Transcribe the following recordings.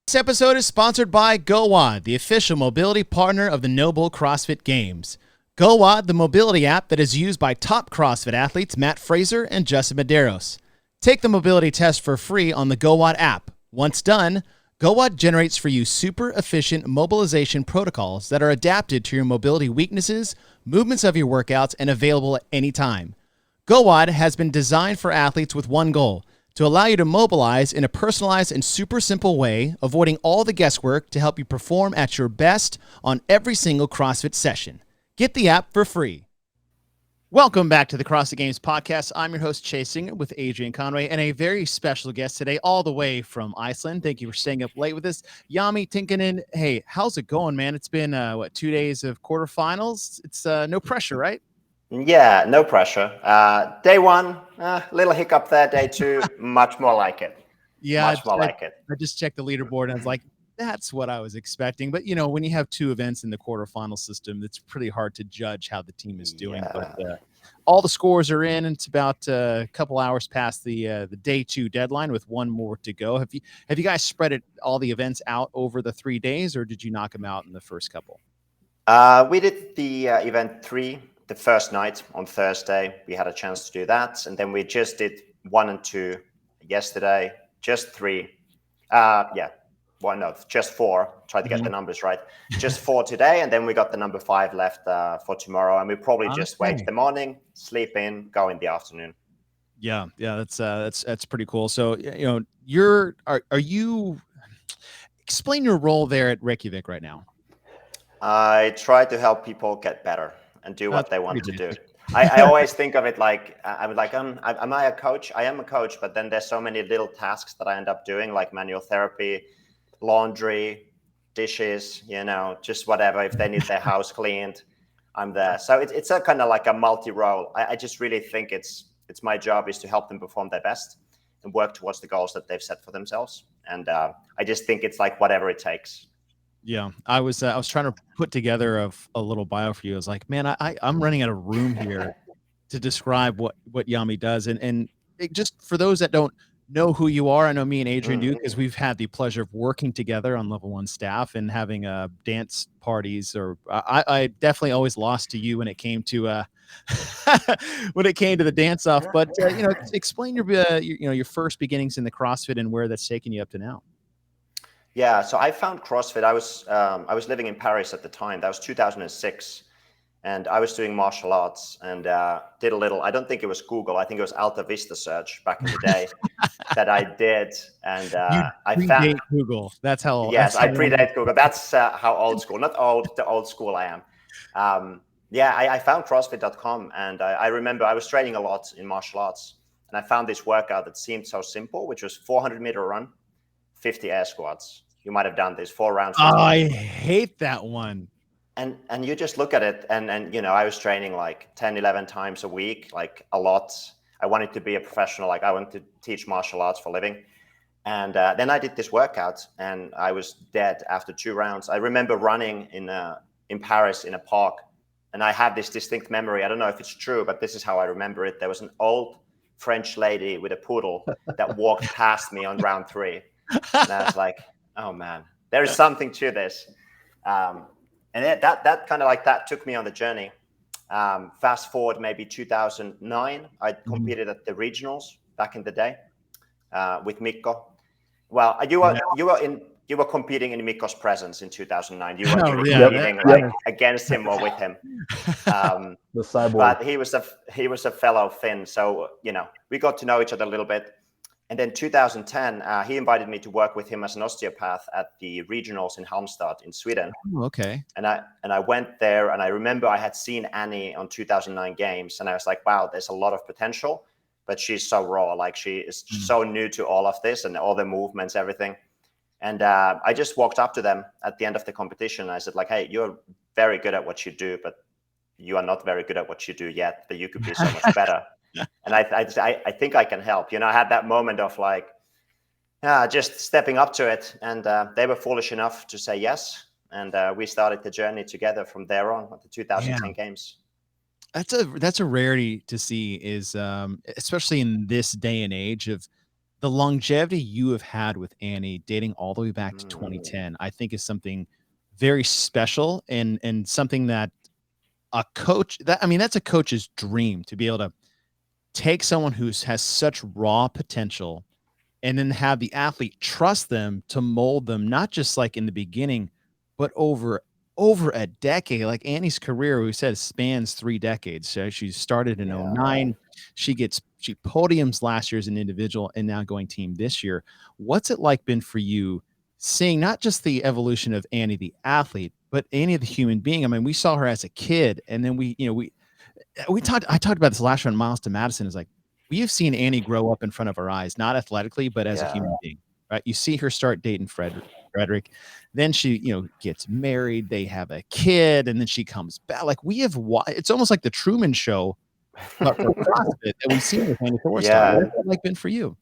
This episode is sponsored by GoWOD, the official mobility partner of the Noble CrossFit Games. GoWOD, the mobility app that is used by top CrossFit athletes Matt Fraser and Justin Medeiros. Take the mobility test for free on the GoWOD app. Once done, GoWOD generates for you super efficient mobilization protocols that are adapted to your mobility weaknesses, movements of your workouts, and available at any time. GoWOD has been designed for athletes with one goal: to allow you to mobilize in a personalized and super simple way, avoiding all the guesswork to help you perform at your best on every single CrossFit session. Get the app for free. Welcome back to the CrossFit Games podcast. I'm your host, Chase Ingraham, with Adrian Conway, and a very special guest today, all the way from Iceland. Thank you for staying up late with us, Jami Tikkanen. Hey, how's it going, man? It's been, 2 days of quarterfinals? It's no pressure, right? Yeah, no pressure. Day one, little hiccup there. Day two, much more like it. Yeah, much more like it. I just checked the leaderboard and I was like, that's what I was expecting. But, you know, when you have two events in the quarterfinal system, it's pretty hard to judge how the team is doing. Yeah. But all the scores are in, and it's about a couple hours past the day two deadline with one more to go. Have you guys spread all the events out over the 3 days, or did you knock them out in the first couple? We did the event 3 the first night on Thursday. We had a chance to do that. And then we just did 1 and 2 yesterday, just 3. Just 4. Try to get the numbers right. Just 4 today. And then we got the number 5 left for tomorrow. And we probably just wait the morning, sleep in, go in the afternoon. Yeah. That's pretty cool. So, you know, are you explain your role there at Reykjavik right now? I try to help people get better and do what they want to do. I always think of it like, am I a coach? I am a coach, but then there's so many little tasks that I end up doing, like manual therapy, laundry, dishes, just whatever. If they need their house cleaned, I'm there. So it's a kind of like a multi-role. I just really think it's my job is to help them perform their best and work towards the goals that they've set for themselves. And I just think it's like whatever it takes. Yeah, I was trying to put together a little bio for you. I was like, man, I'm running out of room here to describe what Jami does. And just for those that don't know who you are, I know me and Adrian do, because we've had the pleasure of working together on level 1 staff and having dance parties. Or I definitely always lost to you when it came to the dance off. But explain your first beginnings in the CrossFit and where that's taken you up to now. Yeah, so I found CrossFit. I was living in Paris at the time. That was 2006, and I was doing martial arts and did a little. I don't think it was Google. I think it was Alta Vista search back in the day that I did. And I found Google. That's how. Yes, I predate Google. That's how old school. Not old. The old school I am. I found CrossFit.com, and I remember I was training a lot in martial arts, and I found this workout that seemed so simple, which was 400-meter run, 50 air squats. You might have done this 4 rounds. I hate that one. And you just look at it, and I was training like 10, 11 times a week, like a lot. I wanted to be a professional. Like I wanted to teach martial arts for a living. And then I did this workout, and I was dead after 2 rounds. I remember running in Paris in a park, and I have this distinct memory. I don't know if it's true, but this is how I remember it. There was an old French lady with a poodle that walked past me on round 3. And I was like, oh man, there is something to this. And that kind of like that took me on the journey. Fast forward maybe 2009, I competed at the regionals back in the day with Mikko. Well, you were competing in Mikko's presence in 2009. You were competing against him or with him. The cyborg. But he was a fellow Finn, so we got to know each other a little bit. And then 2010, he invited me to work with him as an osteopath at the regionals in Halmstad in Sweden. Oh, okay. And I went there, and I remember I had seen Annie on 2009 games, and I was like, wow, there's a lot of potential, but she's so raw. Like she is so new to all of this and all the movements, everything. And I just walked up to them at the end of the competition. And I said, like, hey, you're very good at what you do, but you are not very good at what you do yet, but you could be so much better. And I think I can help. I had that moment of like, just stepping up to it. And they were foolish enough to say yes. And we started the journey together from there on at the 2010 games. That's a rarity to see, is especially in this day and age of the longevity you have had with Annie dating all the way back to 2010, I think is something very special and something that a coach that's a coach's dream, to be able to take someone who has such raw potential and then have the athlete trust them to mold them, not just like in the beginning, but over a decade. Like Annie's career, we said, spans 3 decades. So she started in '09. She podiums last year as an individual and now going team this year. What's it like been for you seeing not just the evolution of Annie the athlete, but Annie the human being? I mean, we saw her as a kid, and then I talked about this last round. Miles to Madison is like, we have seen Annie grow up in front of our eyes, not athletically, but as a human being, right? You see her start dating Frederick. Then she, gets married. They have a kid, and then she comes back. Like it's almost like the Truman Show, but for CrossFit that we've seen with Annie Thorisdottir. Yeah. What's that like been for you?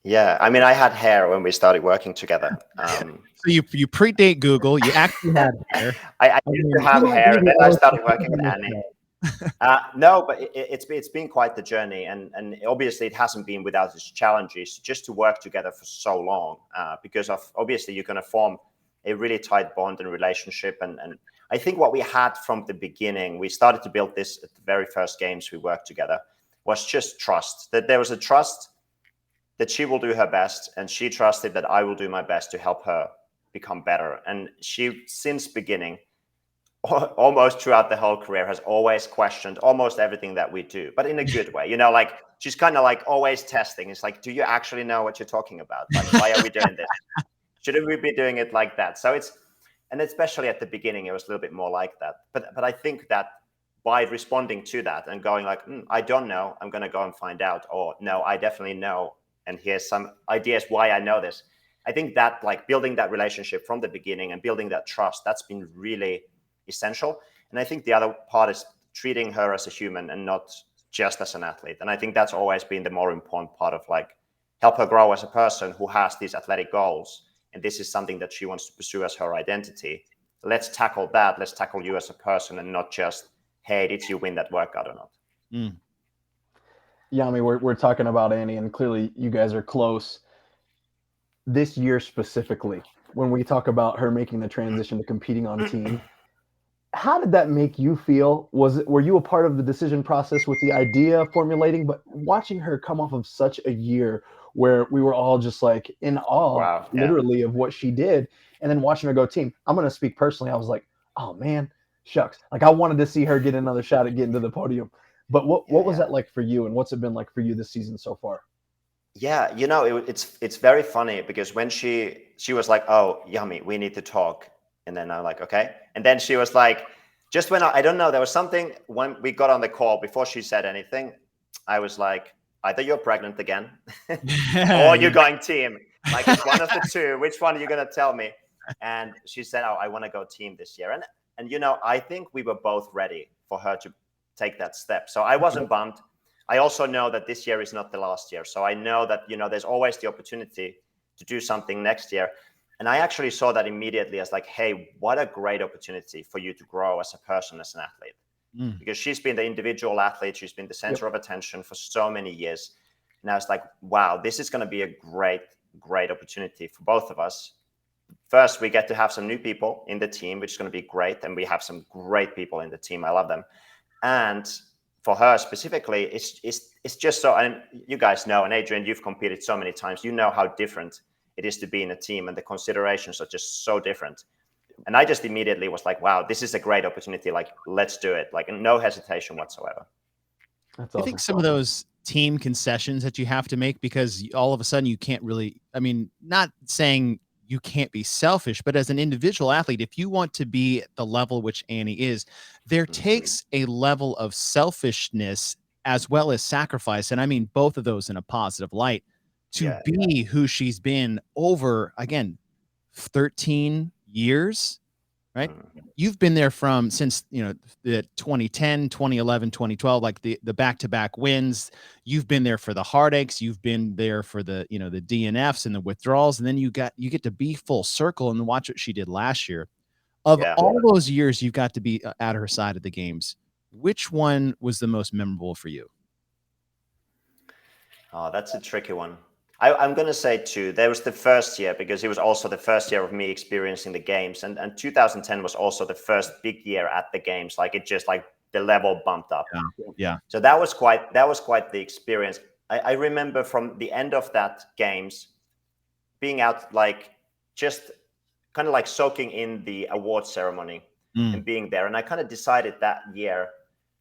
Yeah, I mean, I had hair when we started working together. So you predate Google. You actually had hair. I used to have hair, and then I started working with Annie. No, but it's been quite the journey, and obviously it hasn't been without its challenges just to work together for so long, because of obviously you're going to form a really tight bond and relationship, and I think what we had from the beginning, we started to build this at the very first games we worked together, was just trust. That there was a trust that she will do her best, and she trusted that I will do my best to help her become better. And she, since beginning, almost throughout the whole career, has always questioned almost everything that we do, but in a good way. Like she's kind of like always testing. It's like, do you actually know what you're talking about? Like, why are we doing this? Shouldn't we be doing it like that? So and especially at the beginning, it was a little bit more like that. But I think that by responding to that and going like, I don't know, I'm going to go and find out, or no, I definitely know, and here's some ideas why I know this. I think that like building that relationship from the beginning and building that trust, that's been really essential. And I think the other part is treating her as a human and not just as an athlete. And I think that's always been the more important part of like help her grow as a person who has these athletic goals. And this is something that she wants to pursue as her identity. Let's tackle that. Let's tackle you as a person, and not just, hey, did you win that workout or not? Jami, we're talking about Annie, and clearly you guys are close. This year specifically, when we talk about her making the transition to competing on team, how did that make you feel? Were you a part of the decision process with the idea formulating, but watching her come off of such a year where we were all just like in awe, literally, of what she did, and then watching her go team? I'm going to speak personally. I was like, oh man, shucks. Like I wanted to see her get another shot at getting to the podium. But what was that like for you, and what's it been like for you this season so far? Yeah, it's very funny because when she was like, oh, Jami, we need to talk. And then I'm like, okay. And then she was like, just when I don't know, there was something when we got on the call before she said anything, I was like, either you're pregnant again or you're going team. Like it's one of the two. Which one are you going to tell me? And she said, oh, I want to go team this year. And I think we were both ready for her to take that step. So I wasn't bummed. I also know that this year is not the last year. So I know that, there's always the opportunity to do something next year. And I actually saw that immediately as like, hey, what a great opportunity for you to grow as a person, as an athlete. Because she's been the individual athlete. She's been the center of attention for so many years. And I was like, wow, this is going to be a great, great opportunity for both of us. First, we get to have some new people in the team, which is going to be great. And we have some great people in the team. I love them. And for her specifically, it's just so, and you guys know, and Adrian, you've competed so many times, you know how different it is to be in a team, and the considerations are just so different. And I just immediately was like, wow, this is a great opportunity. Like, let's do it. Like, no hesitation whatsoever. That's awesome. I think some of those team concessions that you have to make, because all of a sudden you can't really, not saying you can't be selfish, but as an individual athlete, if you want to be at the level which Annie is, there takes a level of selfishness as well as sacrifice. And I mean both of those in a positive light, to be who she's been over, again, 13 years, right? You've been there since the 2010, 2011, 2012, like the back-to-back wins. You've been there for the heartaches. You've been there for the the DNFs and the withdrawals, and then you get to be full circle and watch what she did last year. Of all those years you've got to be at her side of the games, which one was the most memorable for you? Oh, that's a tricky one. I'm going to say two. There was the first year, because it was also the first year of me experiencing the games. And 2010 was also the first big year at the games. Like it just like the level bumped up. Yeah. So that was quite the experience. I remember from the end of that games being out, like just kind of like soaking in the award ceremony and being there. And I kind of decided that year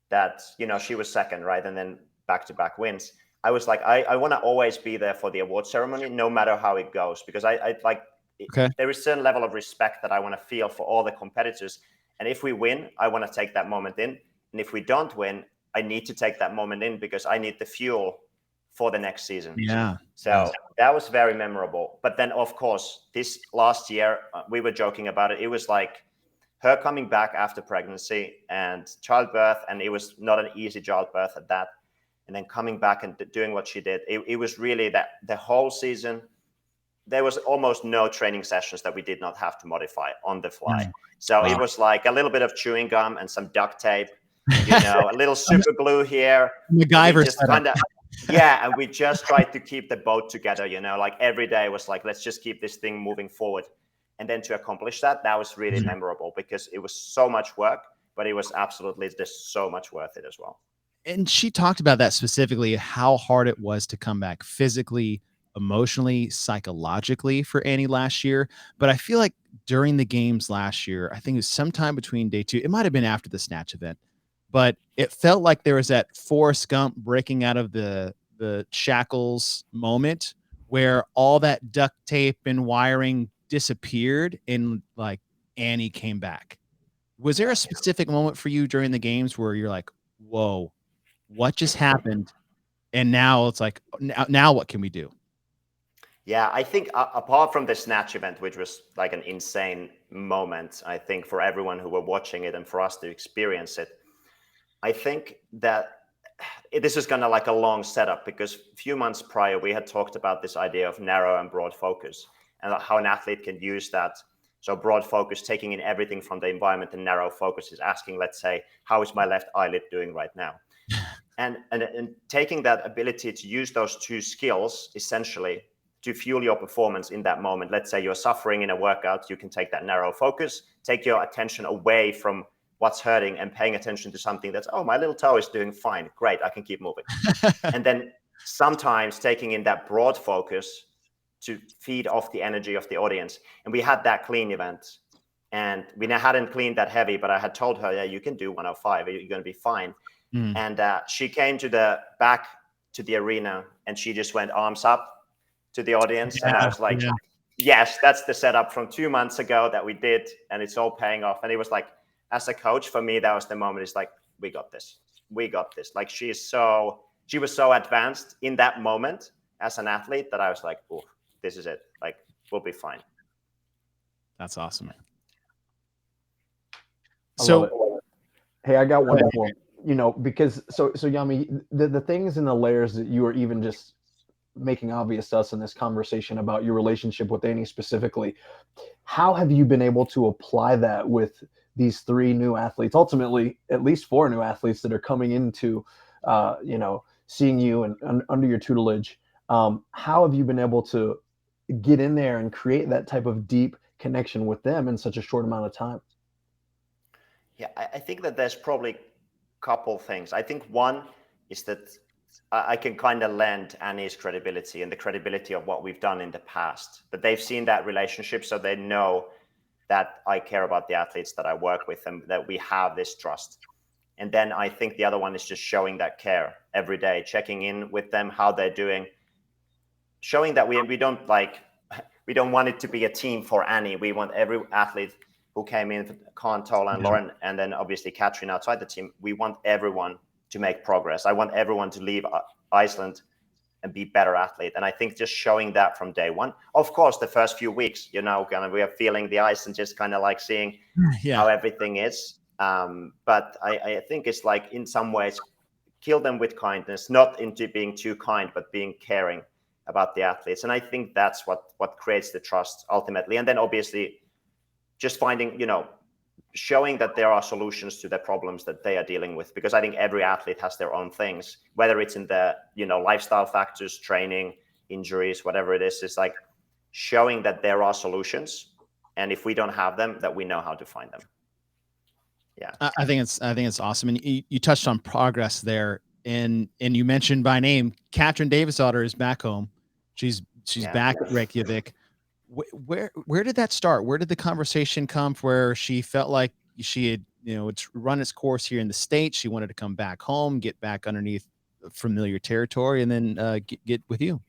that, you know, she was second, right? And then back-to-back wins. I was like, I want to always be there for the award ceremony, no matter how it goes, because I like, there is a certain level of respect that I want to feel for all the competitors. And if we win, I want to take that moment in. And if we don't win, I need to take that moment in, because I need the fuel for the next season. Yeah. So that was very memorable. But then, of course, this last year, we were joking about it. It was like her coming back after pregnancy and childbirth, and it was not an easy childbirth at that. And then coming back and doing what she did, it was really that the whole season, there was almost no training sessions that we did not have to modify on the fly. So it was like a little bit of chewing gum and some duct tape, you know, a little super glue here. MacGyver just kind of, yeah. And we just tried to keep the boat together, you know, like every day was like, let's just keep this thing moving forward. And then to accomplish that, that was really memorable, because it was so much work, but it was absolutely just so much worth it as well. And she talked about that specifically, how hard it was to come back physically, emotionally, psychologically for Annie last year. But I feel like during the games last year, I think it was sometime between day 2, it might have been after the snatch event, but it felt like there was that Forrest Gump breaking out of the shackles moment where all that duct tape and wiring disappeared and like Annie came back. Was there a specific moment for you during the games where you're like, whoa, what just happened? And now it's like, now what can we do? Yeah, I think apart from the snatch event, which was like an insane moment, I think for everyone who were watching it and for us to experience it, I think that this is kind of like a long setup, because a few months prior, we had talked about this idea of narrow and broad focus and how an athlete can use that. So broad focus, taking in everything from the environment, and narrow focus is asking, let's say, how is my left eyelid doing right now? And taking that ability to use those two skills essentially to fuel your performance in that moment. Let's say you're suffering in a workout, you can take that narrow focus, take your attention away from what's hurting and paying attention to something that's, oh, my little toe is doing fine. Great, I can keep moving. And then sometimes taking in that broad focus to feed off the energy of the audience. And we had that clean event, and we hadn't cleaned that heavy, but I had told her, yeah, you can do 105, you're going to be fine. And she came to the back to the arena, and she just went arms up to the audience. And I was like, yes, that's the setup from 2 months ago that we did, and it's all paying off. And it was like, as a coach, for me, that was the moment. It's like, we got this. Like she was so advanced in that moment as an athlete that I was like, oh, this is it. Like, we'll be fine. That's awesome. So, hey, I got one more. You know, because so Jami, the things and the layers that you are even just making obvious to us in this conversation about your relationship with Annie specifically, how have you been able to apply that with these 3 new athletes, ultimately at least 4 new athletes that are coming into, you know, seeing you and under your tutelage? How have you been able to get in there and create that type of deep connection with them in such a short amount of time? Yeah, I think that there's probably couple things. I think one is that I can kind of lend Annie's credibility and the credibility of what we've done in the past, that they've seen that relationship, so they know that I care about the athletes that I work with and that we have this trust. And then I think the other one is just showing that care every day, checking in with them, how they're doing, showing that we don't want it to be a team for Annie. We want every athlete who came in, Contal and Lauren, and then obviously Katrin outside the team. We want everyone to make progress. I want everyone to leave Iceland and be better athlete. And I think just showing that from day one, of course, the first few weeks, you know, kind of we are feeling the ice and just kind of like seeing how everything is. But I think it's like in some ways, kill them with kindness, not into being too kind, but being caring about the athletes. And I think that's what creates the trust ultimately. And then obviously, just finding, you know, showing that there are solutions to the problems that they are dealing with, because I think every athlete has their own things, whether it's in the, you know, lifestyle factors, training, injuries, whatever it is. It's like showing that there are solutions, and if we don't have them, that we know how to find them. Yeah, I think it's awesome, and you touched on progress there, and you mentioned by name Katrin Davidsdottir is back home. She's back at Reykjavik. Where did that start? Where did the conversation come where she felt like she had, it's run its course here in the States? She wanted to come back home, get back underneath familiar territory, and then get with you.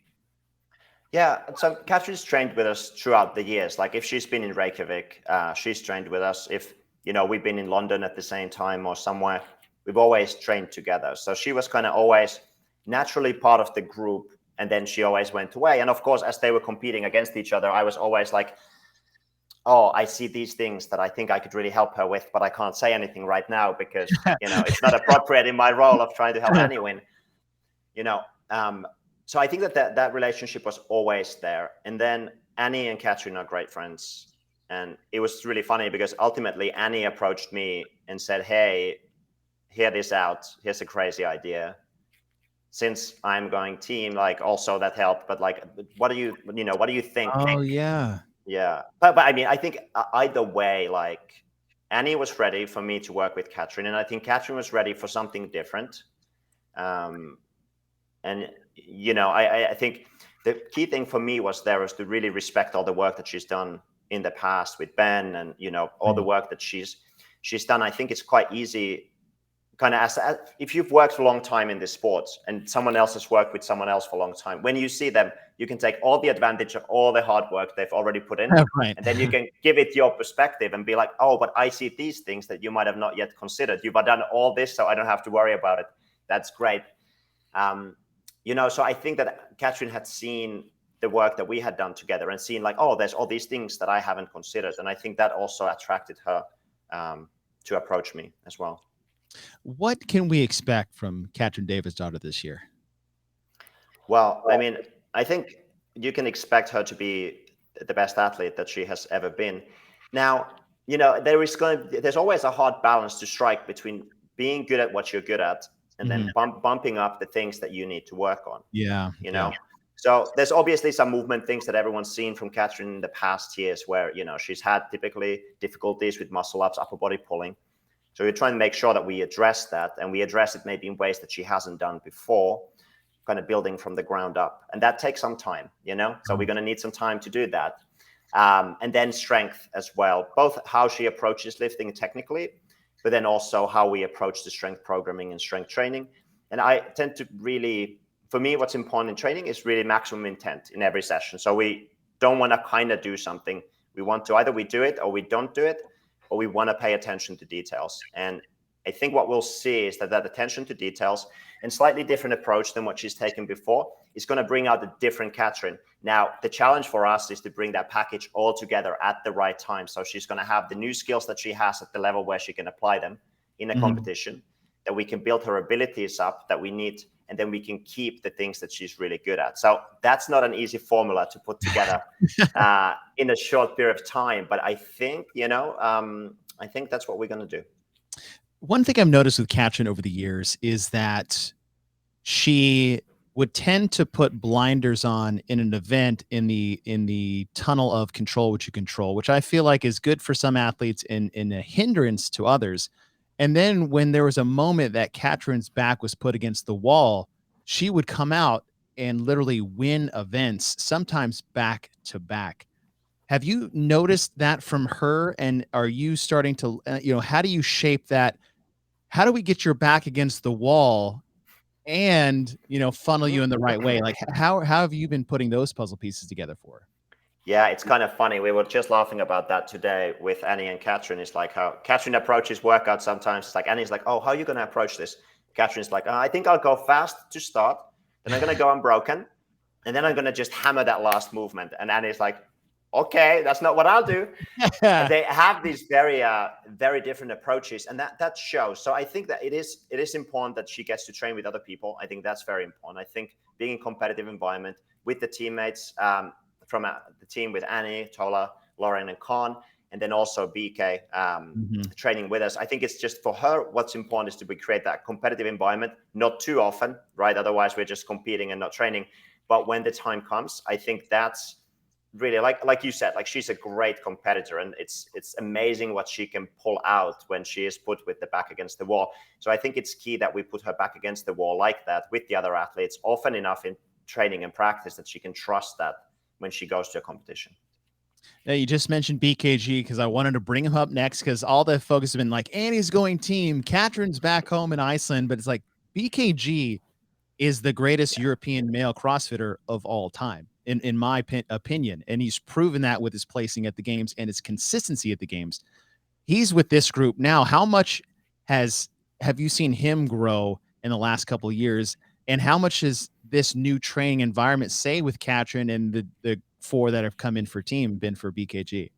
Yeah, so Katrin's trained with us throughout the years. Like if she's been in Reykjavik, she's trained with us. If we've been in London at the same time or somewhere, we've always trained together. So she was kind of always naturally part of the group, and then she always went away. And of course, as they were competing against each other, I was always like, oh, I see these things that I think I could really help her with, but I can't say anything right now because, it's not appropriate in my role of trying to help Annie win, So I think that relationship was always there. And then Annie and Katrin are great friends. And it was really funny because ultimately Annie approached me and said, hey, hear this out. Here's a crazy idea. Since I'm going team, like also that helped, but like, what do you think? Oh yeah. Yeah. But I mean, I think either way, like Annie was ready for me to work with Katrin, and I think Katrin was ready for something different. And I think the key thing for me was to really respect all the work that she's done in the past with Ben, and all the work that she's done. I think it's quite easy, kind of as if you've worked for a long time in this sport and someone else has worked with someone else for a long time. When you see them, you can take all the advantage of all the hard work they've already put in, right. And then you can give it your perspective and be like, oh, but I see these things that you might have not yet considered. You've done all this, so I don't have to worry about it. That's great. So I think that Katrin had seen the work that we had done together and seen like, oh, there's all these things that I haven't considered. And I think that also attracted her to approach me as well. What can we expect from Katrin Davidsdottir this year? Well, I mean, I think you can expect her to be the best athlete that she has ever been. Now, there's always a hard balance to strike between being good at what you're good at and then bumping up the things that you need to work on. Yeah. So there's obviously some movement things that everyone's seen from Katrin in the past years where, she's had typically difficulties with muscle ups, upper body pulling. So we're trying to make sure that we address that, and we address it maybe in ways that she hasn't done before, kind of building from the ground up. And that takes some time, So we're going to need some time to do that. And then strength as well, both how she approaches lifting technically, but then also how we approach the strength programming and strength training. And I tend to really, for me, what's important in training is really maximum intent in every session. So we don't want to kind of do something. We want to either we do it or we don't do it, or we want to pay attention to details. And I think what we'll see is that attention to details and slightly different approach than what she's taken before is going to bring out a different Katrin. Now, the challenge for us is to bring that package all together at the right time. So she's going to have the new skills that she has at the level where she can apply them in a competition, that we can build her abilities up that we need, and then we can keep the things that she's really good at. So that's not an easy formula to put together in a short period of time. But I think, I think that's what we're going to do. One thing I've noticed with Katrin over the years is that she would tend to put blinders on in an event in the tunnel of control what you control, which I feel like is good for some athletes and a hindrance to others. And then when there was a moment that Katrin's back was put against the wall, she would come out and literally win events, sometimes back to back. Have you noticed that from her? And are you starting to, how do you shape that? How do we get your back against the wall and, funnel you in the right way? Like how have you been putting those puzzle pieces together for her? Yeah, it's kind of funny. We were just laughing about that today with Annie and Katrin. It's like how Katrin approaches workout sometimes. It's like Annie's like, oh, how are you going to approach this? Katrin's like, I think I'll go fast to start. Then I'm going to go unbroken. And then I'm going to just hammer that last movement. And Annie's like, okay, that's not what I'll do. And they have these very, very different approaches. And that shows. So I think that it is important that she gets to train with other people. I think that's very important. I think being in a competitive environment with the teammates, from the team with Annie, Tola, Lauren, and Con, and then also BK training with us. I think it's just for her, what's important is to create that competitive environment, not too often, right? Otherwise, we're just competing and not training. But when the time comes, I think that's really like you said, like she's a great competitor, and it's amazing what she can pull out when she is put with the back against the wall. So I think it's key that we put her back against the wall like that with the other athletes often enough in training and practice that she can trust that when she goes to a competition. Now, you just mentioned BKG because I wanted to bring him up next because all the focus have been like, Annie's going team, Katrin's back home in Iceland, but it's like BKG is the greatest European male CrossFitter of all time, in my opinion. And he's proven that with his placing at the games and his consistency at the games. He's with this group now. How much have you seen him grow in the last couple of years? And how much has this new training environment, say with Katrin and the 4 that have come in for team, been for BKG?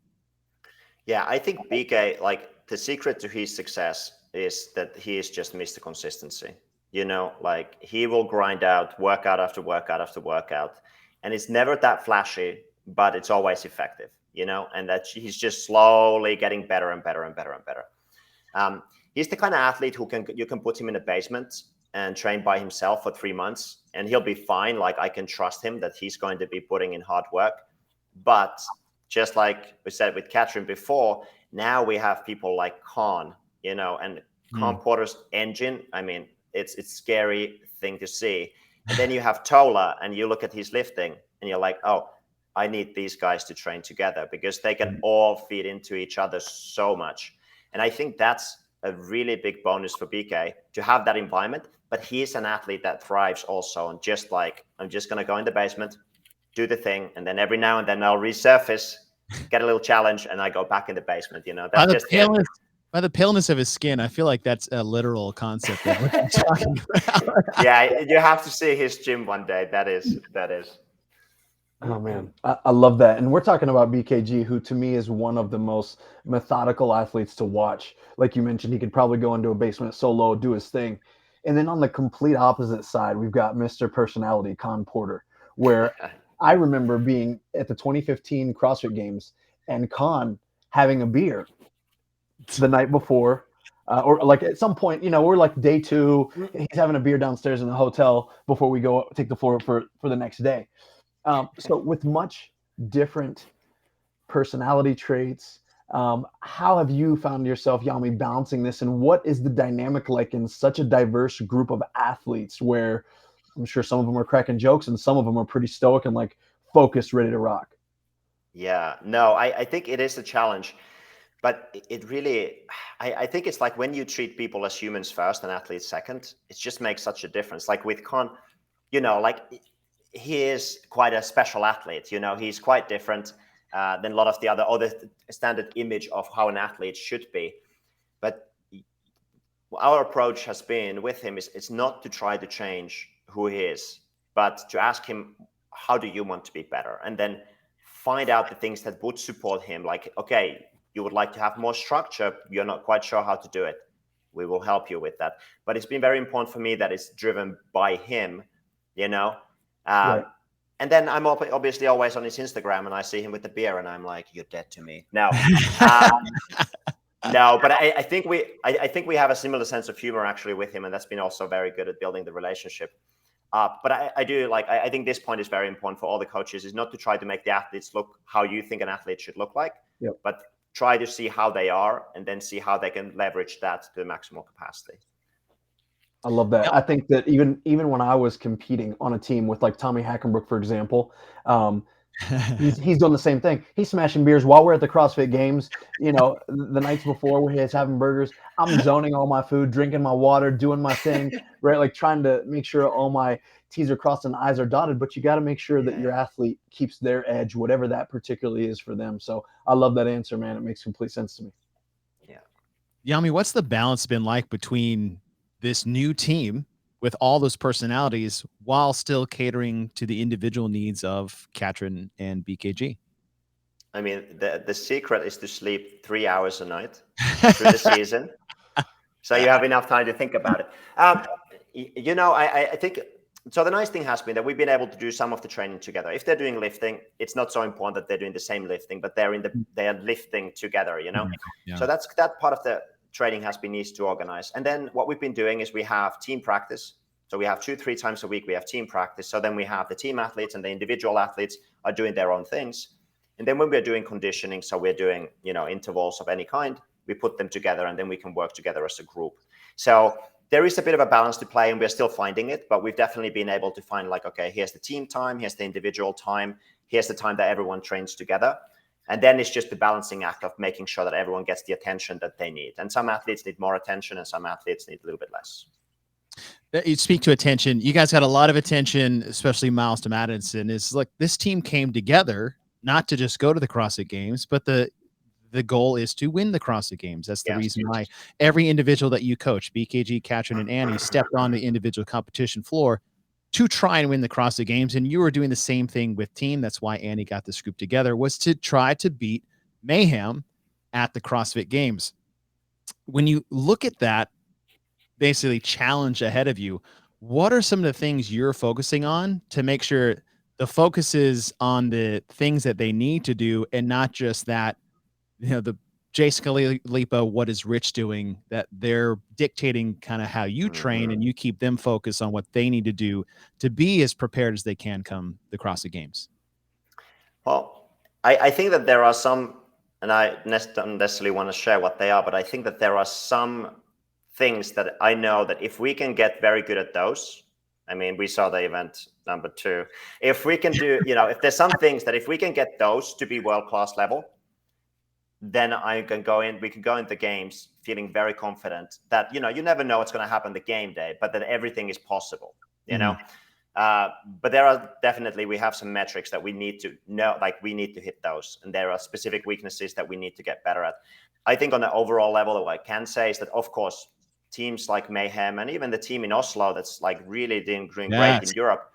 Yeah, I think BK, like the secret to his success is that he is just Mr. Consistency. Like he will grind out workout after workout after workout, and it's never that flashy, but it's always effective, and that he's just slowly getting better and better and better and better. He's the kind of athlete who you can put him in a basement and train by himself for 3 months and he'll be fine. Like I can trust him that he's going to be putting in hard work. But just like we said with Katrin before, now we have people like Con, and Con Porter's engine. I mean, it's a scary thing to see. And then you have Tola and you look at his lifting and you're like, oh, I need these guys to train together because they can all feed into each other so much. And I think that's a really big bonus for BK to have that environment. But he's an athlete that thrives also on just like, I'm just going to go in the basement, do the thing, and then every now and then I'll resurface, get a little challenge, and I go back in the basement. That's just him. By the paleness of his skin, I feel like that's a literal concept of what you're talking about. Yeah, you have to see his gym one day. That is. Oh, man. I love that. And we're talking about BKG, who to me is one of the most methodical athletes to watch. Like you mentioned, he could probably go into a basement solo, do his thing. And then on the complete opposite side, we've got Mr. Personality, Con Porter, where I remember being at the 2015 CrossFit Games and Con having a beer the night before, or like at some point, we're like day 2, he's having a beer downstairs in the hotel before we go take the floor for the next day. So with much different personality traits, how have you found yourself, Jami, balancing this? And what is the dynamic like in such a diverse group of athletes where I'm sure some of them are cracking jokes and some of them are pretty stoic and like focused, ready to rock? Yeah, no, I think it is a challenge. But it really, I think it's like when you treat people as humans first and athletes second, it just makes such a difference. Like with Con, like he is quite a special athlete. He's quite different than a lot of the other standard image of how an athlete should be. But our approach has been with him is it's not to try to change who he is, but to ask him, how do you want to be better? And then find out the things that would support him. Like, okay, you would like to have more structure. You're not quite sure how to do it. We will help you with that. But it's been very important for me that it's driven by him, Right. And then I'm obviously always on his Instagram and I see him with the beer and I'm like, you're dead to me. No, no, but I think we have a similar sense of humor actually with him. And that's been also very good at building the relationship. But I do I think this point is very important for all the coaches, is not to try to make the athletes look how you think an athlete should look like, but try to see how they are and then see how they can leverage that to the maximal capacity. I love that. I think that even when I was competing on a team with like Tommy Hackenbrook, for example, he's doing the same thing. He's smashing beers while we're at the CrossFit Games. The nights before where he's having burgers, I'm zoning all my food, drinking my water, doing my thing, right? Like trying to make sure all my T's are crossed and I's are dotted. But you got to make sure that your athlete keeps their edge, whatever that particularly is for them. So I love that answer, man. It makes complete sense to me. Yeah. Jami, what's the balance been like between this new team with all those personalities while still catering to the individual needs of Katrin and BKG? I mean, the secret is to sleep 3 hours a night through the season. So you have enough time to think about it. I think, so the nice thing has been that we've been able to do some of the training together. If they're doing lifting, it's not so important that they're doing the same lifting, but they're lifting together, Yeah. So that part of the training has been easy to organize. And then what we've been doing is we have team practice So we have 2-3 times a week, we have team practice. So then we have the team athletes and the individual athletes are doing their own things. And then when we're doing conditioning, so we're doing, intervals of any kind, we put them together and then we can work together as a group. So there is a bit of a balance to play and we're still finding it, but we've definitely been able to find like, okay, here's the team time, here's the individual time, here's the time that everyone trains together. And then it's just the balancing act of making sure that everyone gets the attention that they need. And some athletes need more attention and some athletes need a little bit less. You speak to attention. You guys got a lot of attention, especially Miles to Madison. Is like this team came together not to just go to the CrossFit Games, but the goal is to win the CrossFit Games. That's the reason why every individual that you coach, BKG, Katrin, and Annie, stepped on the individual competition floor to try and win the CrossFit Games. And you were doing the same thing with team. That's why Annie got this group together, was to try to beat Mayhem at the CrossFit Games. When you look at that, basically challenge ahead of you, what are some of the things you're focusing on to make sure the focus is on the things that they need to do and not just that, the Jason Kalipa, what is Rich doing, that they're dictating kind of how you train and you keep them focused on what they need to do to be as prepared as they can come the CrossFit Games? Well, I think that there are some, and I don't necessarily want to share what they are, but I think that there are some things that I know that if we can get very good at those, I mean, we saw the event number 2. If we can do, if there's some things that if we can get those to be world-class level, then we can go into the games feeling very confident that, you never know what's going to happen the game day, but that everything is possible, but there are definitely, we have some metrics that we need to know, like we need to hit those. And there are specific weaknesses that we need to get better at. I think on the overall level, what I can say is that, of course, teams like Mayhem and even the team in Oslo that's like really doing great in Europe.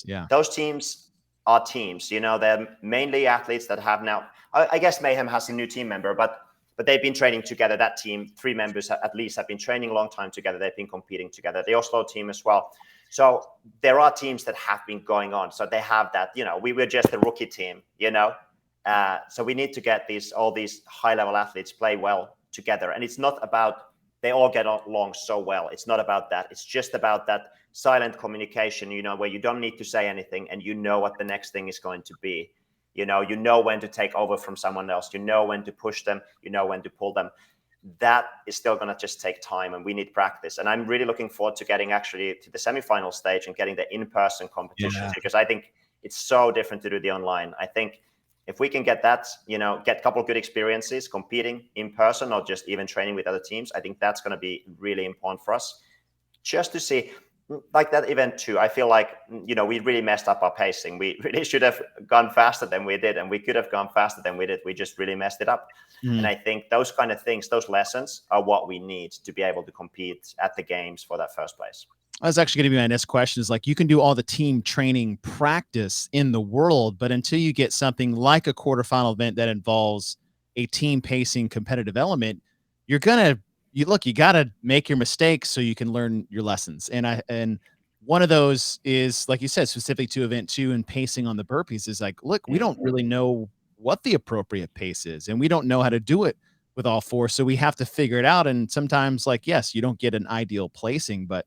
Yeah. Those teams are teams, they're mainly athletes that have now, I guess Mayhem has a new team member, but they've been training together. That team, 3 members at least, have been training a long time together. They've been competing together. The Oslo team as well. So there are teams that have been going on. So they have that, we were just a rookie team, so we need to get all these high level athletes play well together. And it's not about, they all get along so well. It's not about that. It's just about that silent communication, where you don't need to say anything and you know what the next thing is going to be. You know when to take over from someone else. You know when to push them. You know when to pull them. That is still going to just take time and we need practice. And I'm really looking forward to getting actually to the semifinal stage and getting the in-person competitions because I think it's so different to do the online. I think if we can get that, get a couple of good experiences competing in person or just even training with other teams, I think that's going to be really important for us. Just to see, like that event 2, I feel like, we really messed up our pacing. We really should have gone faster than we did, and we could have gone faster than we did. We just really messed it up. And I think those kind of things, those lessons are what we need to be able to compete at the games for that first place. I was actually going to be my next question is like, you can do all the team training practice in the world, but until you get something like a quarterfinal event that involves a team pacing competitive element, you got to make your mistakes so you can learn your lessons. And one of those is, like you said, specifically to event 2 and pacing on the burpees is like, look, we don't really know what the appropriate pace is, and we don't know how to do it with all 4. So we have to figure it out. And sometimes, like, yes, you don't get an ideal placing, but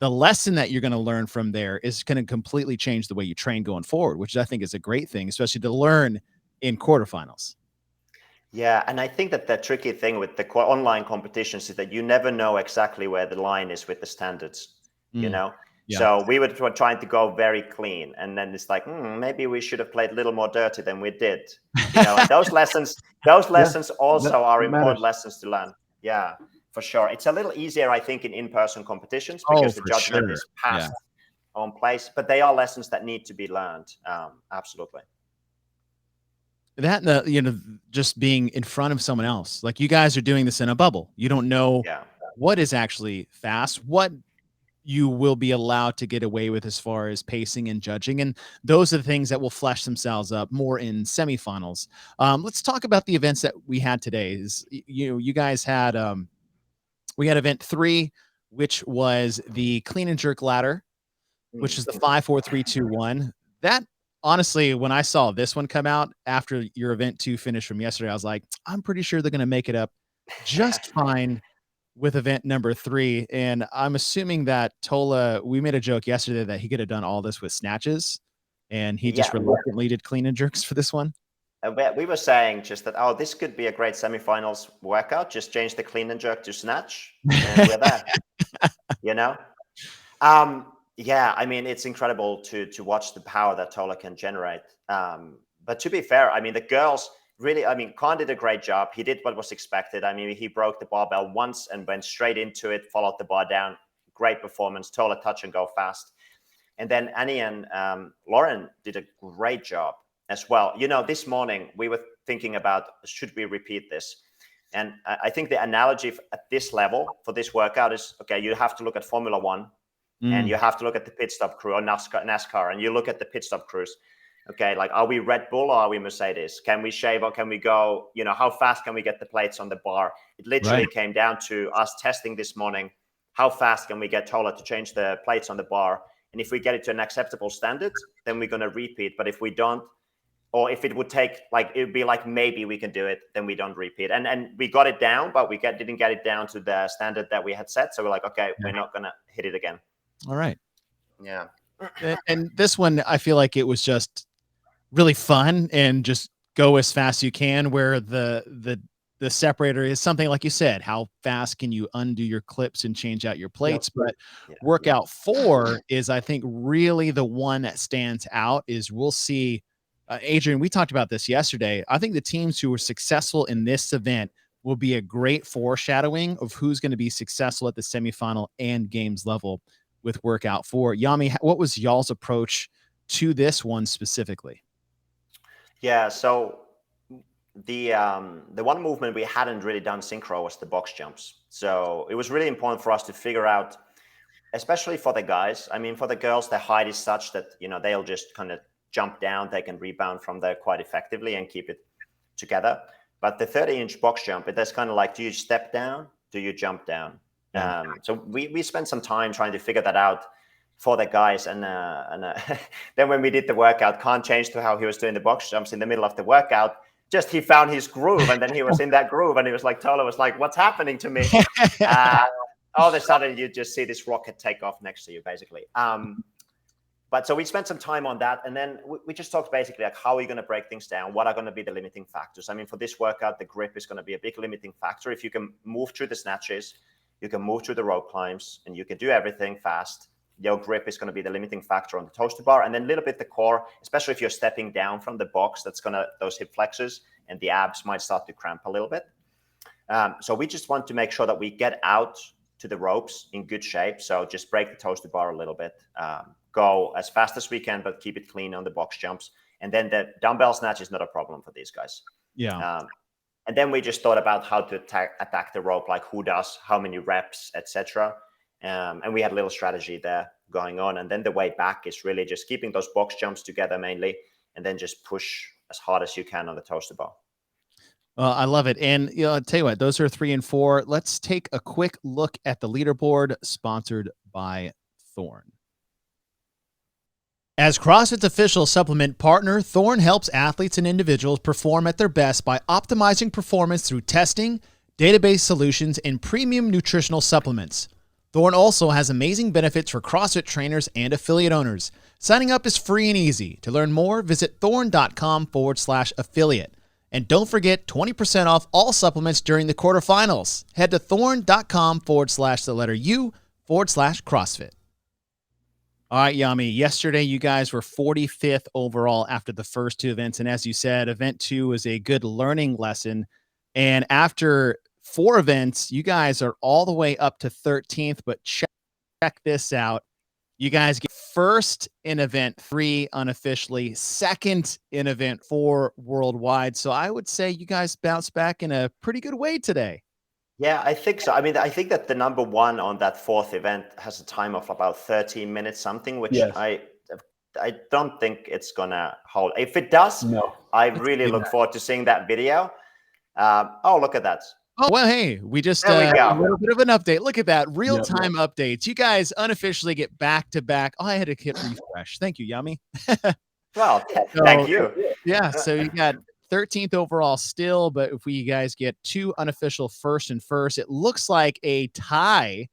the lesson that you're going to learn from there is going to completely change the way you train going forward, which I think is a great thing, especially to learn in quarterfinals. Yeah, and I think that the tricky thing with the online competitions is that you never know exactly where the line is with the standards, Yeah. So we were trying to go very clean, and then it's like, maybe we should have played a little more dirty than we did. And those lessons also are important lessons to learn. Yeah, for sure. It's a little easier, I think, in in-person competitions because the judgment is passed on place, but they are lessons that need to be learned. Absolutely. That, just being in front of someone else, like you guys are doing this in a bubble. You don't know what is actually fast, what you will be allowed to get away with as far as pacing and judging. And those are the things that will flesh themselves up more in semifinals. Let's talk about the events that we had today. You guys had, we had event 3, which was the clean and jerk ladder, which is the 5, 4, 3, 2, 1. That, honestly, when I saw this one come out after your event 2 finish from yesterday, I was like, I'm pretty sure they're going to make it up just fine with event number 3. And I'm assuming that Tola, we made a joke yesterday that he could have done all this with snatches, and he just reluctantly did clean and jerks for this one. We were saying just that, oh, this could be a great semifinals workout. Just change the clean and jerk to snatch, and we're there. You know? Yeah, I mean, it's incredible to watch the power that Tola can generate. But to be fair, I mean, the girls really, I mean, Khan did a great job. He did what was expected. I mean, he broke the barbell once and went straight into it, followed the bar down. Great performance. Tola touch and go fast. And then Annie and Lauren did a great job as well. You know, this morning we were thinking about, should we repeat this? And I think the analogy at this level for this workout is, okay, you have to look at Formula One and you have to look at the pit stop crew or NASCAR, and you look at the pit stop crews. Okay, like, are we Red Bull or are we Mercedes? Can we shave or can we go, you know, how fast can we get the plates on the bar? It literally came down to us testing this morning. How fast can we get Tola to change the plates on the bar? And if we get it to an acceptable standard, then we're going to repeat. But if we don't, or if it would take, like, it would be like, maybe we can do it, then we don't repeat. And we got it down, but we didn't get it down to the standard that we had set. So we're like, okay, we're not going to hit it again. All right. Yeah. And this one, I feel like it was just really fun and just go as fast as you can, where the separator is something like you said, how fast can you undo your clips and change out your plates? But workout 4 is, I think, really the one that stands out. Is we'll see, Adrian, we talked about this yesterday. I think the teams who were successful in this event will be a great foreshadowing of who's going to be successful at the semifinal and games level with workout 4. Jami, what was y'all's approach to this one specifically? Yeah, so the one movement we hadn't really done synchro was the box jumps. So it was really important for us to figure out, especially for the guys. I mean, for the girls, their height is such that, you know, they'll just kind of jump down. They can rebound from there quite effectively and keep it together. But the 30-inch box jump, that's kind of like, do you step down? Do you jump down? So we spent some time trying to figure that out for the guys. And then when we did the workout, Khan changed to how he was doing the box jumps in the middle of the workout. Just he found his groove, and then he was in that groove, and he was like, Tola was like, what's happening to me? All of a sudden, you just see this rocket take off next to you, basically. But so we spent some time on that, and then we just talked basically like, how are we going to break things down? What are going to be the limiting factors? I mean, for this workout, the grip is going to be a big limiting factor. If you can move through the snatches, you can move through the rope climbs, and you can do everything fast, your grip is going to be the limiting factor on the toaster bar. And then a little bit the core, especially if you're stepping down from the box, that's going to, those hip flexors and the abs might start to cramp a little bit. So we just want to make sure that we get out to the ropes in good shape. So just break the toaster bar a little bit, go as fast as we can, but keep it clean on the box jumps. And then the dumbbell snatch is not a problem for these guys. Yeah. And then we just thought about how to attack the rope, like who does, how many reps, etc. And we had a little strategy there going on. And then the way back is really just keeping those box jumps together mainly, and then just push as hard as you can on the toaster bar. I love it. And you know, I'll tell you what, those are 3 and 4. Let's take a quick look at the leaderboard, sponsored by Thorne. As CrossFit's official supplement partner, Thorne helps athletes and individuals perform at their best by optimizing performance through testing, database solutions, and premium nutritional supplements. Thorne also has amazing benefits for CrossFit trainers and affiliate owners. Signing up is free and easy. To learn more, visit thorne.com/affiliate. And don't forget 20% off all supplements during the quarterfinals. Head to thorne.com/U/CrossFit. All right, Jami, yesterday you guys were 45th overall after the first 2 events. And as you said, event 2 was a good learning lesson. And after 4 events, you guys are all the way up to 13th, but check this out. You guys get first in event 3 unofficially, second in event 4 worldwide. So I would say you guys bounced back in a pretty good way today. Yeah, I think so. I mean, I think that the number 1 on that 4th event has a time of about 13 minutes something, which I don't think it's going to hold. If it does, no. I really look forward to seeing that video. Oh, look at that. Oh, well, hey, we just There we go. a little bit of an update. Look at that. Real-time updates. You guys unofficially get back-to-back. Oh, I had to hit refresh. Thank you, Jami. Well, thank you. Yeah, so you got 13th overall still, but if we guys get 2 unofficial first and first, it looks like a tie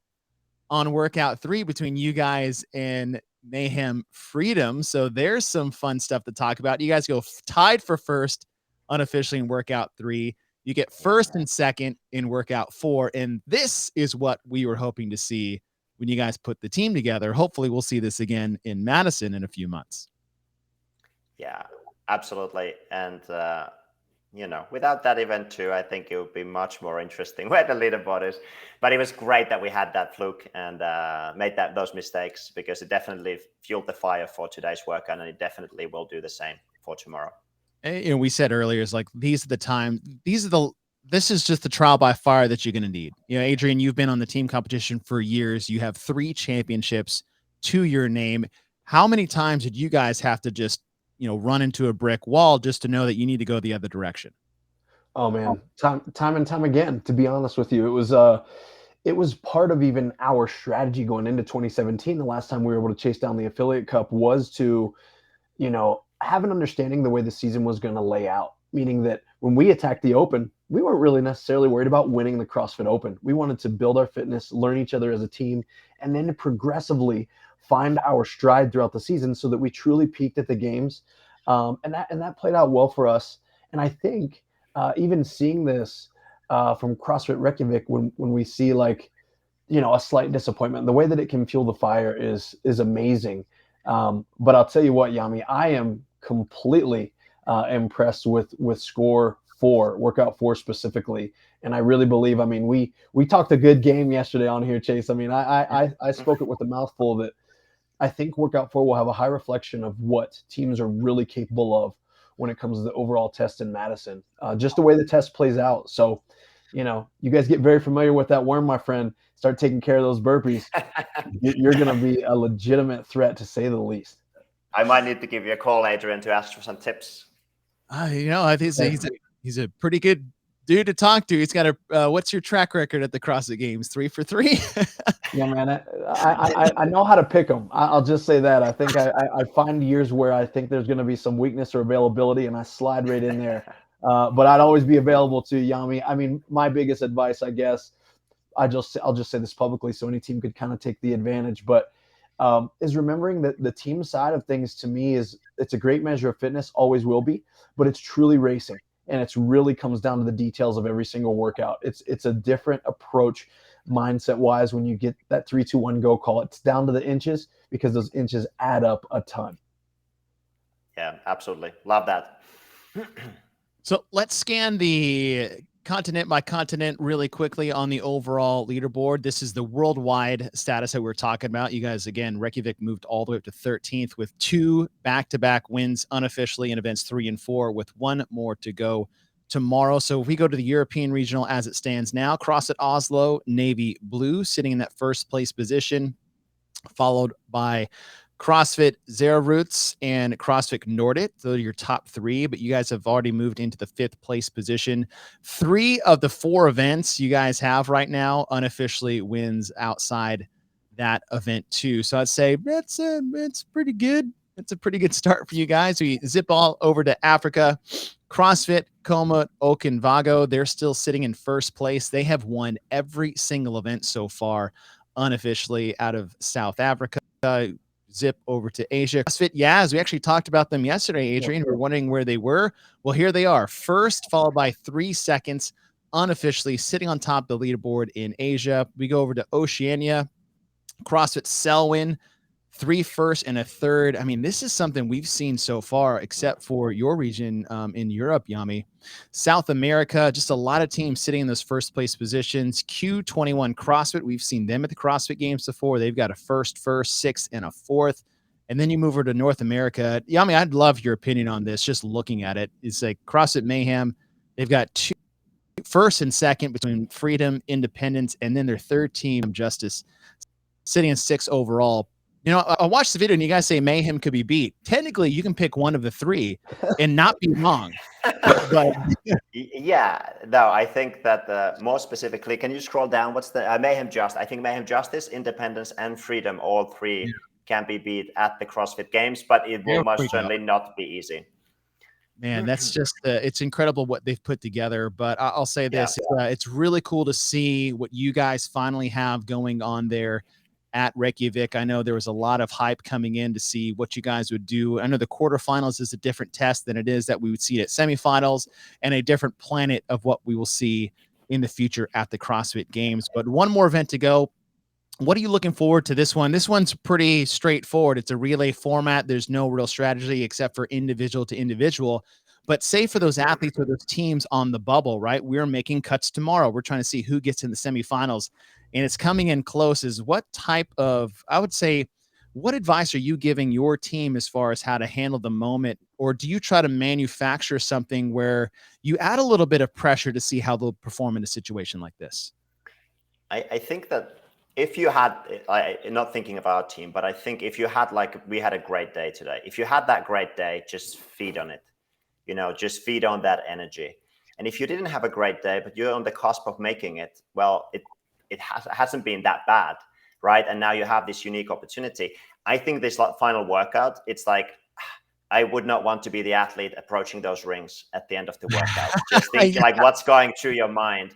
on workout 3 between you guys and Mayhem Freedom. So there's some fun stuff to talk about. You guys go tied for first unofficially in workout 3. You get first and second in workout 4. And this is what we were hoping to see when you guys put the team together. Hopefully we'll see this again in Madison in a few months. Yeah, absolutely. And, without that event too, I think it would be much more interesting where the leaderboard is. But it was great that we had that fluke and made those mistakes, because it definitely fueled the fire for today's workout, and it definitely will do the same for tomorrow. And we said earlier, it's like, these are the time, this is just the trial by fire that you're going to need. Adrian, you've been on the team competition for years. You have 3 championships to your name. How many times did you guys have to just, run into a brick wall just to know that you need to go the other direction? Oh man, time and time again, to be honest with you. It was part of even our strategy going into 2017. The last time we were able to chase down the Affiliate Cup was to, have an understanding the way the season was going to lay out, meaning that when we attacked the Open, we weren't really necessarily worried about winning the CrossFit Open. We wanted to build our fitness, learn each other as a team, and then to progressively find our stride throughout the season so that we truly peaked at the games. And that played out well for us. And I think even seeing this from CrossFit Reykjavik, when we see a slight disappointment, the way that it can fuel the fire is amazing. But I'll tell you what, Jami, I am completely impressed with score 4, workout 4 specifically. And I really believe, we talked a good game yesterday on here, Chase. I spoke it with a mouthful that I think workout 4 will have a high reflection of what teams are really capable of when it comes to the overall test in Madison, just the way the test plays out. So, you guys get very familiar with that worm, my friend. Start taking care of those burpees. You're going to be a legitimate threat, to say the least. I might need to give you a call, Adrian, to ask for some tips. I think he's a pretty good dude to talk to. He's got what's your track record at the CrossFit Games? 3 for 3? Yeah, man. I know how to pick them. I'll just say that. I think I find years where I think there's going to be some weakness or availability, and I slide right in there. But I'd always be available to Jami. My biggest advice, I guess, I'll just say this publicly so any team could kind of take the advantage, but is remembering that the team side of things, to me, it's a great measure of fitness, always will be, but it's truly racing. And it really comes down to the details of every single workout. It's a different approach mindset wise when you get that 3-2-1 go call. It's down to the inches, because those inches add up a ton. Yeah, absolutely. Love that. So let's scan the continent by continent really quickly on the overall leaderboard. This is the worldwide status that we're talking about. You guys, again, Reykjavik moved all the way up to 13th with 2 back-to-back wins unofficially in events 3 and 4, with 1 more to go tomorrow. So if we go to the European regional as it stands now, CrossFit Oslo, Navy Blue, sitting in that first place position, followed by CrossFit Zero Roots and CrossFit Nordic. Those are your top 3, but you guys have already moved into the 5th place position. 3 of the 4 events you guys have right now unofficially wins outside that event too. So I'd say it's pretty good. It's a pretty good start for you guys. We zip all over to Africa. CrossFit Coma Okinvago, they're still sitting in first place. They have won every single event so far unofficially out of South Africa. Zip over to Asia. CrossFit Yaz, we actually talked about them yesterday, Adrian. We're wondering where they were. Well, here they are. First, followed by 3 seconds, unofficially sitting on top of the leaderboard in Asia. We go over to Oceania. CrossFit Selwyn, 3 first and a third. This is something we've seen so far, except for your region in Europe, Jami. South America, just a lot of teams sitting in those first place positions. Q21 CrossFit, we've seen them at the CrossFit Games before. They've got a first, 6th, and a 4th. And then you move over to North America. Jami, I'd love your opinion on this, just looking at it. It's like CrossFit Mayhem. They've got 2 first and second between Freedom, Independence, and then their third team, Justice, sitting in 6th overall. I watched the video and you guys say Mayhem could be beat. Technically, you can pick one of the 3 and not be wrong. But yeah, no, I think that more specifically, can you scroll down? What's the Mayhem Just? I think Mayhem Justice, Independence, and Freedom, all 3 can be beat at the CrossFit Games, but it will most certainly not be easy. Man, that's just it's incredible what they've put together. But I'll say this, it's really cool to see what you guys finally have going on there at Reykjavik. I know there was a lot of hype coming in to see what you guys would do. I know the quarterfinals is a different test than it is that we would see at semifinals, and a different planet of what we will see in the future at the CrossFit Games. But one more event to go. What are you looking forward to this one? This one's pretty straightforward. It's a relay format. There's no real strategy except for individual to individual. But say for those athletes or those teams on the bubble, right? We're making cuts tomorrow. We're trying to see who gets in the semifinals, and it's coming in close. Is what type of, I would say, what advice are you giving your team as far as how to handle the moment? Or do you try to manufacture something where you add a little bit of pressure to see how they'll perform in a situation like this? I think that if you had, not thinking of our team, but I think if you had, like, we had a great day today. If you had that great day, just feed on it. Just feed on that energy. And if you didn't have a great day, but you're on the cusp of making it, well, it hasn't been that bad, right? And now you have this unique opportunity. I think this final workout, it's like, I would not want to be the athlete approaching those rings at the end of the workout. Just thinking like what's going through your mind.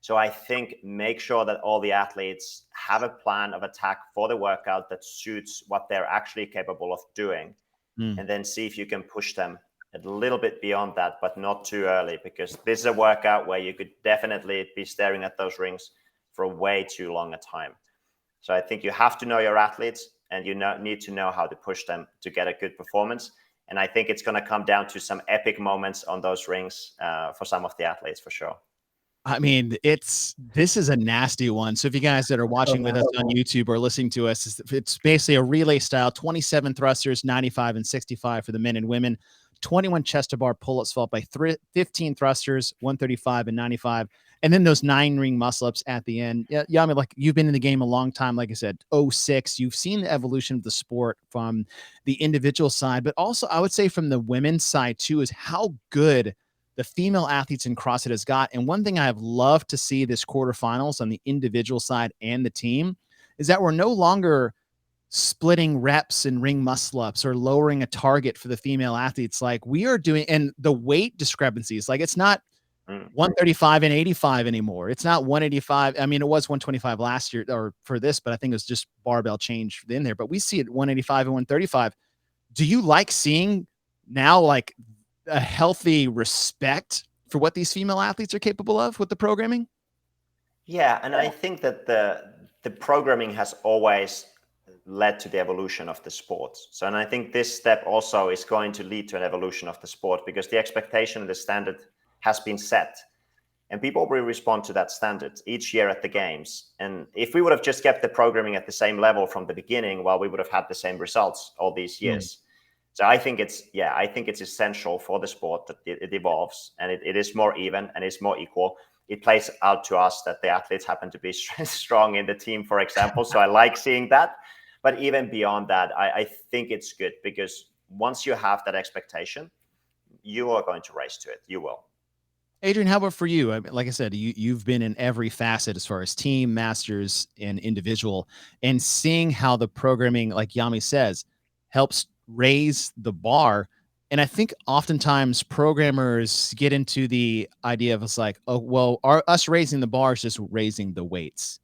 So I think make sure that all the athletes have a plan of attack for the workout that suits what they're actually capable of doing. And then see if you can push them a little bit beyond that, but not too early, because this is a workout where you could definitely be staring at those rings for way too long a time. So I think you have to know your athletes, and you need to know how to push them to get a good performance. And I think it's going to come down to some epic moments on those rings for some of the athletes, for sure. I mean, this is a nasty one. So if you guys that are watching with us on YouTube or listening to us, it's basically a relay style, 27 thrusters, 95 and 65 for the men and women, 21 chest to bar pull-ups followed by 15 thrusters, 135 and 95. And then those 9 ring muscle-ups at the end. Yeah, Jami, like, you've been in the game a long time. Like I said, 06, you've seen the evolution of the sport from the individual side, but also I would say from the women's side too, is how good the female athletes in CrossFit has got. And one thing I have loved to see this quarterfinals on the individual side and the team is that we're no longer splitting reps and ring muscle ups or lowering a target for the female athletes. Like we are doing, and the weight discrepancies, like it's not 135 and 85 anymore. It's not 185. I mean, it was 125 last year or for this, but I think it was just barbell change in there, but we see it 185 and 135. Do you like seeing now like a healthy respect for what these female athletes are capable of with the programming? Yeah, and I think that the programming has always led to the evolution of the sport. So, and I think this step also is going to lead to an evolution of the sport, because the expectation and the standard has been set, and people will respond to that standard each year at the games. And if we would have just kept the programming at the same level from the beginning, well, we would have had the same results all these years. So I think it's essential for the sport that it evolves, and it is more even and it's more equal. It plays out to us that the athletes happen to be strong in the team, for example. So I like seeing that. But even beyond that, I think it's good, because once you have that expectation, you are going to race to it. You will. Adrian, how about for you? I mean, like I said, you've been in every facet as far as team, masters, and individual, and seeing how the programming, like Jami says, helps raise the bar. And I think oftentimes programmers get into the idea of it's like, oh, well, us raising the bar is just raising the weights.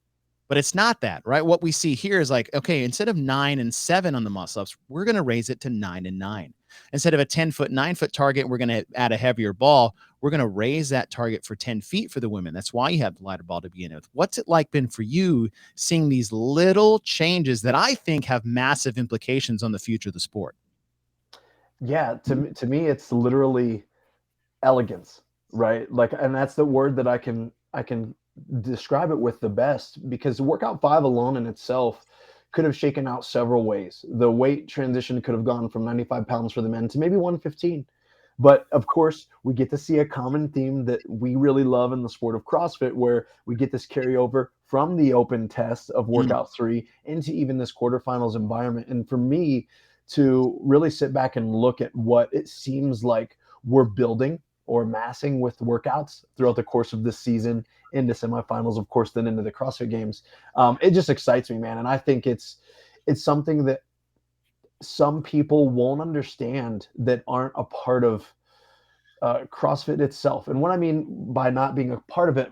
But it's not that, right? What we see here is like, okay, instead of 9 and 7 on the muscle ups, we're going to raise it to 9 and 9. Instead of a 10-foot, 9-foot target, we're going to add a heavier ball. We're going to raise that target for 10 feet for the women. That's why you have the lighter ball to begin with. What's it like been for you seeing these little changes that I think have massive implications on the future of the sport? Yeah, to me, it's literally elegance, right? Like, and that's the word that I can describe it with the best, because workout 5 alone in itself could have shaken out several ways. The weight transition could have gone from 95 pounds for the men to maybe 115. But of course, we get to see a common theme that we really love in the sport of CrossFit, where we get this carryover from the open test of workout 3 into even this quarterfinals environment. And for me to really sit back and look at what it seems like we're building or massing with workouts throughout the course of this season into semifinals, of course, then into the CrossFit Games. It just excites me, man. And I think it's something that some people won't understand that aren't a part of CrossFit itself. And what I mean by not being a part of it,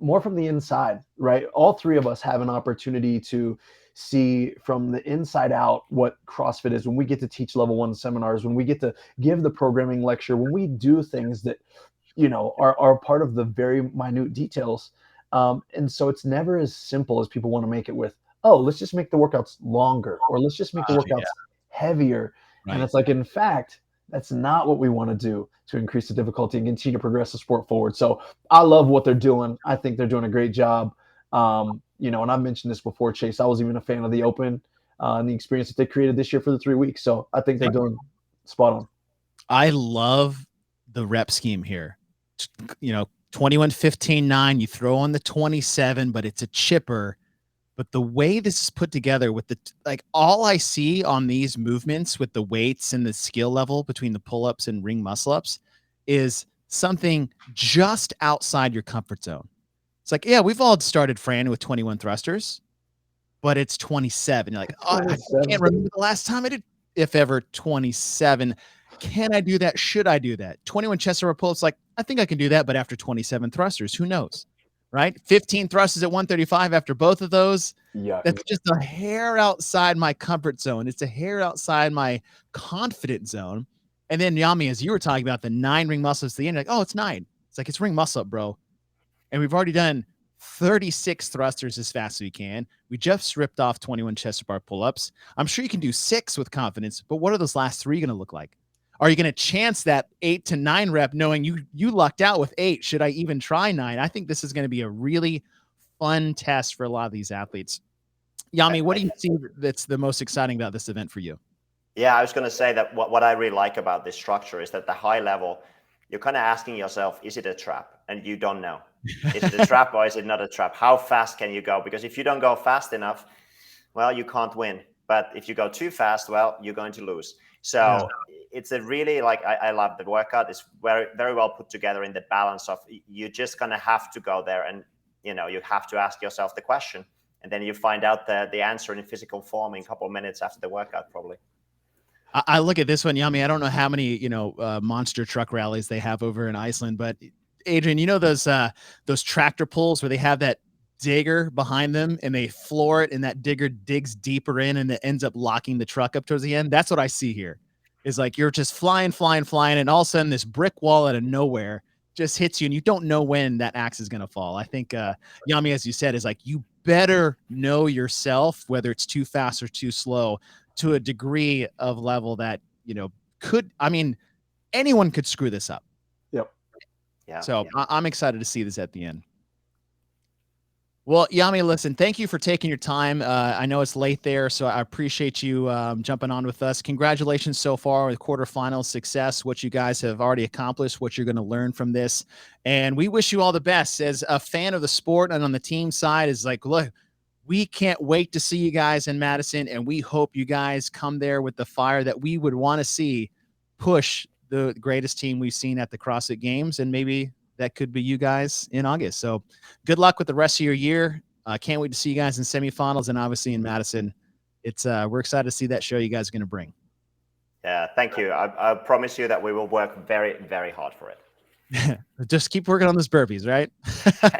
more from the inside, right? All three of us have an opportunity to see from the inside out what CrossFit is when we get to teach level 1 seminars, when we get to give the programming lecture, when we do things that, you know, are part of the very minute details. And so it's never as simple as people want to make it with, oh, let's just make the workouts longer, or let's just make the workouts heavier. Right. And it's like, in fact, that's not what we want to do to increase the difficulty and continue to progress the sport forward. So I love what they're doing. I think they're doing a great job. You know, and I've mentioned this before, Chase, I was even a fan of the Open and the experience that they created this year for the 3 weeks. So I think they're doing spot on. I love the rep scheme here. You know, 21, 15, 9, you throw on the 27, but it's a chipper. But the way this is put together with the, like, all I see on these movements with the weights and the skill level between the pull-ups and ring muscle-ups is something just outside your comfort zone. It's like, yeah, we've all started Fran with 21 thrusters, but it's 27. You're like, oh, I can't remember the last time I did, if ever, 27. Can I do that? Should I do that? 21 chest over pull-ups, like, I think I can do that, but after 27 thrusters, who knows? Right? 15 thrusters at 135 after both of those. Yeah. That's just a hair outside my comfort zone. It's a hair outside my confident zone. And then Jami, as you were talking about the 9 ring muscle ups at the end, like, oh, it's 9. It's like, it's ring muscle up, bro. And we've already done 36 thrusters as fast as we can. We just ripped off 21 chest bar pull-ups. I'm sure you can do 6 with confidence, but what are those last 3 going to look like? Are you going to chance that 8 to 9 rep knowing you lucked out with 8? Should I even try 9? I think this is going to be a really fun test for a lot of these athletes. Jami, what do you see that's the most exciting about this event for you? Yeah, I was going to say that what I really like about this structure is that the high level, you're kind of asking yourself, is it a trap? And you don't know. Is it a trap or is it not a trap? How fast can you go? Because if you don't go fast enough, well, you can't win. But if you go too fast, well, you're going to lose. So it's a really, like, I love the workout. It's very, very well put together in the balance of, you're just going to have to go there and, you know, you have to ask yourself the question. And then you find out the answer in physical form in a couple of minutes after the workout, probably. I look at this one, Jami. I don't know how many, you know, monster truck rallies they have over in Iceland, but Adrian, you know, those tractor pulls where they have that digger behind them and they floor it and that digger digs deeper in and it ends up locking the truck up towards the end. That's what I see here. Is like, you're just flying, and all of a sudden this brick wall out of nowhere just hits you and you don't know when that axe is going to fall. I think Jami, as you said, is like, you better know yourself, whether it's too fast or too slow, to a degree of level that, you know, anyone could screw this up. Yep. Yeah. So I'm excited to see this at the end. Well, Jami, listen, thank you for taking your time. I know it's late there, so I appreciate you jumping on with us. Congratulations so far with quarterfinal success, what you guys have already accomplished, what you're going to learn from this. And we wish you all the best. As a fan of the sport and on the team side, is like, look, we can't wait to see you guys in Madison, and we hope you guys come there with the fire that we would want to see push the greatest team we've seen at the CrossFit Games, and maybe that could be you guys in August. So good luck with the rest of your year. Can't wait to see you guys in semifinals and obviously in Madison. It's we're excited to see that show you guys are going to bring. Yeah, thank you. I promise you that we will work very, very hard for it. Just keep working on those burpees, right?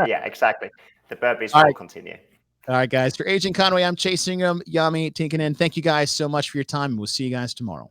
Yeah, exactly. The burpees will continue. All right, guys. For Adrian Conway, I'm Chase Ingraham, Jami Tikkanen. Thank you guys so much for your time. We'll see you guys tomorrow.